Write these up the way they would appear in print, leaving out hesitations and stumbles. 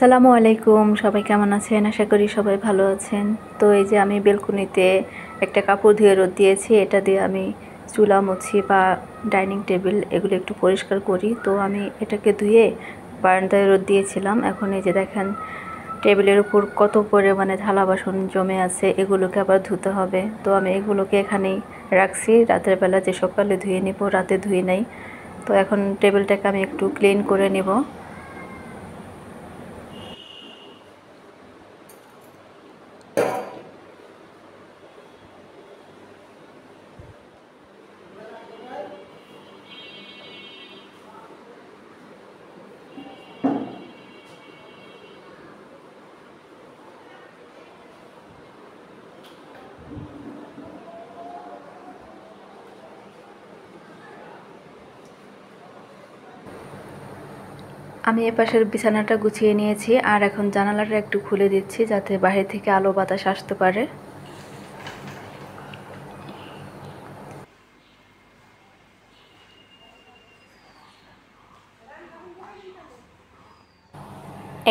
আসসালামু আলাইকুম, সবাই কেমন আছেন? আশা করি সবাই ভালো আছেন। তো এই যে আমি বেলকনিতে একটা কাপড় ধুয়ে রোদ দিয়েছি, এটা দিয়ে আমি চুলা মুছি বা ডাইনিং টেবিল এগুলো একটু পরিষ্কার করি। তো আমি এটাকে ধুয়ে বারান্দায় রোদ দিয়েছিলাম। এখন এই যে দেখেন টেবিলের উপর কত পরিমাণে থালা বাসন জমে আছে, এগুলোকে আবার ধুতে হবে। তো আমি এগুলোকে এখানেই রাখছি, রাতের বেলা যে সকালে ধুয়ে নিব, রাতে ধুয়ে নেই। তো এখন টেবিলটাকে আমি একটু ক্লিন করে নিব। আমি এপাশের বিছানাটা গুছিয়ে নিয়েছি, আর এখন জানালাটা একটু খুলে দিচ্ছি যাতে বাইরে থেকে আলো বাতাস আসতে পারে।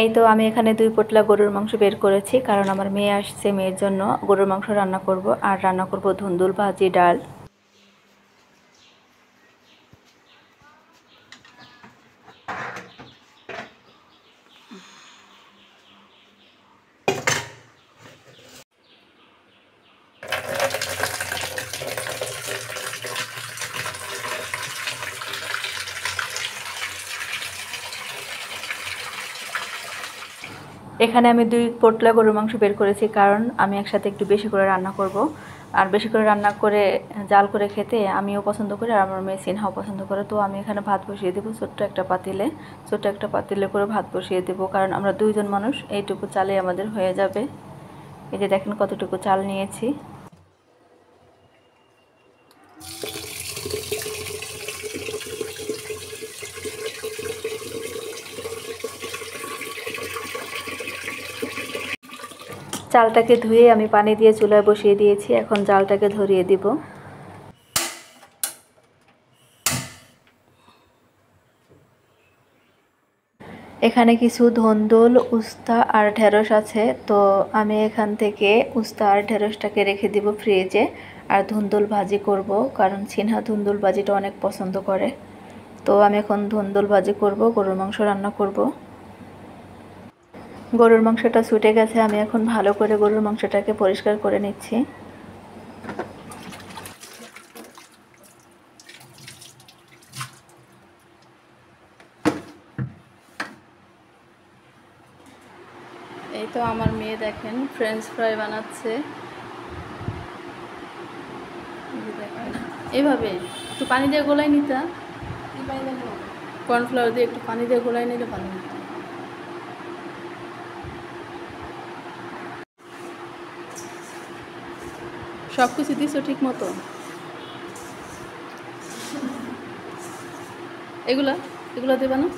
এই তো আমি এখানে 2 পোটলা গরুর মাংস বের করেছি, কারণ আমার মেয়ে আসছে, মেয়ের জন্য গরুর মাংস রান্না করব, আর রান্না করব ধুন্দুল ভাজি, ডাল। এখানে আমি 2 পোটলা গরুর মাংস বের করেছি, কারণ আমি একসাথে একটু বেশি করে রান্না করব। আর বেশি করে রান্না করে জাল করে খেতে আমিও পছন্দ করি, আর আমার মেয়ে সিনহাও পছন্দ করে। তো আমি এখানে ভাত বসিয়ে দেবো ছোট্ট একটা পাতিলে করে ভাত বসিয়ে দেবো, কারণ আমরা 2 জন মানুষ, এইটুকু চালে আমাদের হয়ে যাবে। এই যে দেখেন কতটুকু চাল নিয়েছি। চালটাকে ধুয়ে আমি পানি দিয়ে চুলায় বসিয়ে দিয়েছি, এখন জালটাকে ধরিয়ে দিব। এখানে কিছু ধুন্দুল, উস্তা আর ঢেঁড়স আছে। তো আমি এখান থেকে উস্তা আর ঢেঁড়সটাকে রেখে দিব ফ্রিজে, আর ধুন্দুল ভাজি করব, কারণ সিনহা ধুন্দুল ভাজিটা অনেক পছন্দ করে। তো আমি এখন ধুন্দুল ভাজি করব, গরুর মাংস রান্না করব। গরুর মাংসটা ছুটে গেছে, আমি এখন ভালো করে গরুর মাংসটাকে পরিষ্কার করে নিচ্ছি। এই তো আমার মেয়ে দেখেন ফ্রেঞ্চ ফ্রাই বানাচ্ছে। এইভাবে একটু পানি দিয়ে গোলাই নিতা, কর্নফ্লাওয়ার দিয়ে একটু পানি দিয়ে গোলাই নিলে ভালো হতো। সব কিছু দিছো ঠিক মতো? এগুলা এগুলা দেবা না?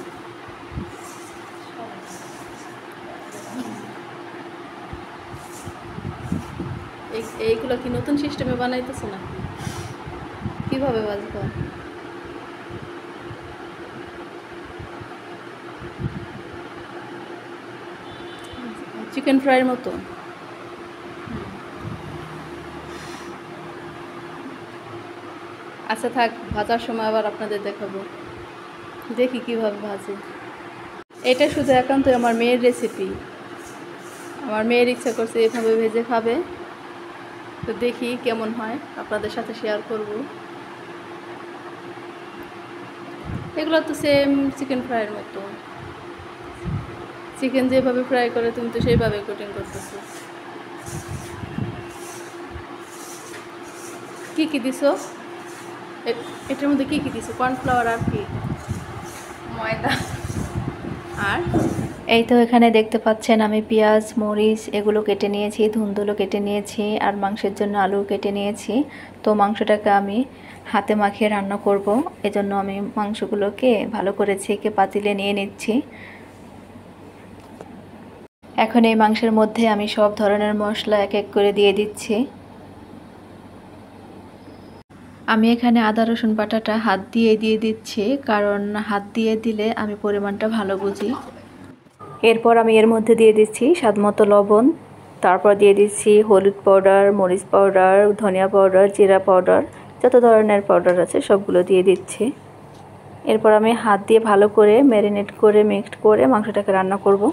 এইগুলো কি নতুন সিস্টেমে বানাইতেছো না? কিভাবে বাজবা? চিকেন ফ্রাইয়ের মতো? আচ্ছা থাক, ভাজার সময় আবার আপনাদের দেখাবো, দেখি কিভাবে ভাজি। এটা শুধু একান্তই আমার মেয়ের রেসিপি, আমার মেয়ের ইচ্ছা করছে এভাবে ভেজে খাবে। তো দেখি কেমন হয়, আপনাদের সাথে শেয়ার করব। এগুলো তো সেম চিকেন ফ্রাইয়ের মতো, চিকেন যেভাবে ফ্রাই করে তুমি তো সেইভাবে কোটিং করতেছো। কি কি দিছো এটার মধ্যে? কি কি দিছো? কর্নফ্লাওয়ার আর কি? ময়দা। আর এই তো এখানে দেখতে পাচ্ছেন আমি পেঁয়াজ, মরিচ এগুলো কেটে নিয়েছি, ধুন্দুলও কেটে নিয়েছি, আর মাংসের জন্য আলু কেটে নিয়েছি। তো মাংসটাকে আমি হাতে মাখিয়ে রান্না করব, এজন্য আমি মাংসগুলোকে ভালো করে ছেঁকে পাতিলে নিয়ে নিচ্ছি। এখন এই মাংসের মধ্যে আমি সব ধরনের মশলা এক এক করে দিয়ে দিচ্ছি। আমি এখানে আদা রসুন বাটাটা হাত দিয়ে দিচ্ছি, কারণ হাত দিয়ে দিলে আমি পরিমাণটা ভালো বুঝি। এরপর আমি এর মধ্যে দিয়ে দিচ্ছি স্বাদমতো লবণ, তারপর দিয়ে দিচ্ছি হলুদ পাউডার, মরিচ পাউডার, ধনিয়া পাউডার, জিরা পাউডার, যত ধরনের পাউডার আছে সবগুলো দিয়ে দিচ্ছি। এরপর আমি হাত দিয়ে ভালো করে ম্যারিনেট করে মিক্সড করে মাংসটাকে রান্না করব।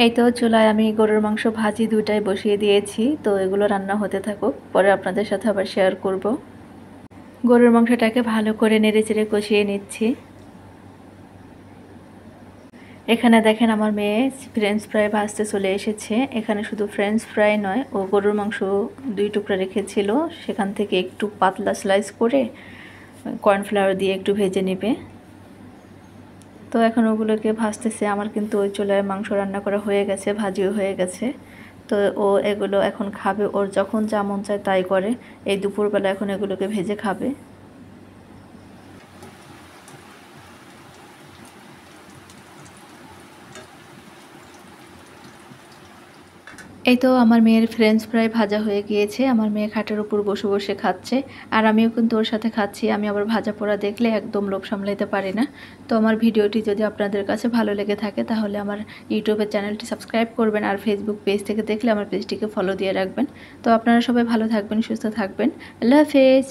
এই তো চুলায় আমি গরুর মাংস ভাজি দুটাই বসিয়ে দিয়েছি, তো এগুলো রান্না হতে থাকুক, পরে আপনাদের সাথে আবার শেয়ার করব। গরুর মাংসটাকে ভালো করে নেড়েচেড়ে কষিয়ে নিচ্ছি। এখানে দেখেন আমার মেয়ে ফ্রেঞ্চ ফ্রাই ভাজতে চলে এসেছে। এখানে শুধু ফ্রেঞ্চ ফ্রাই নয়, ও গরুর মাংস 2 টুকরা রেখেছিল, সেখান থেকে একটু পাতলা স্লাইস করে কর্নফ্লাওয়ার দিয়ে একটু ভেজে নেবে। তো এখন ওগুলোকে ভাজতেছে। আমার কিন্তু ওই চুলায় মাংস রান্না করা হয়ে গেছে, ভাজিও হয়ে গেছে। তো ও এগুলো এখন খাবে, ওর যখন যা মন চায় তাই করে। এই দুপুরবেলা এখন এগুলোকে ভেজে খাবে। এই তো আমার মেয়ের ফ্রেঞ্চ ফ্রাই ভাজা হয়ে গিয়েছে। আমার মেয়ে খাটের উপর বসে বসে খাচ্ছে, আর আমিও কিন্তু ওর সাথে খাচ্ছি। আমি আবার ভাজা পোড়া দেখলে একদম লোভ সামলাইতে পারি না। তো আমার ভিডিওটি যদি আপনাদের কাছে ভালো লেগে থাকে তাহলে আমার ইউটিউবের চ্যানেলটি সাবস্ক্রাইব করবেন, আর ফেসবুক পেজ থেকে দেখলে আমার পেজটিকে ফলো দিয়ে রাখবেন। তো আপনারা সবাই ভালো থাকবেন, সুস্থ থাকবেন। আল্লাহ হাফেজ।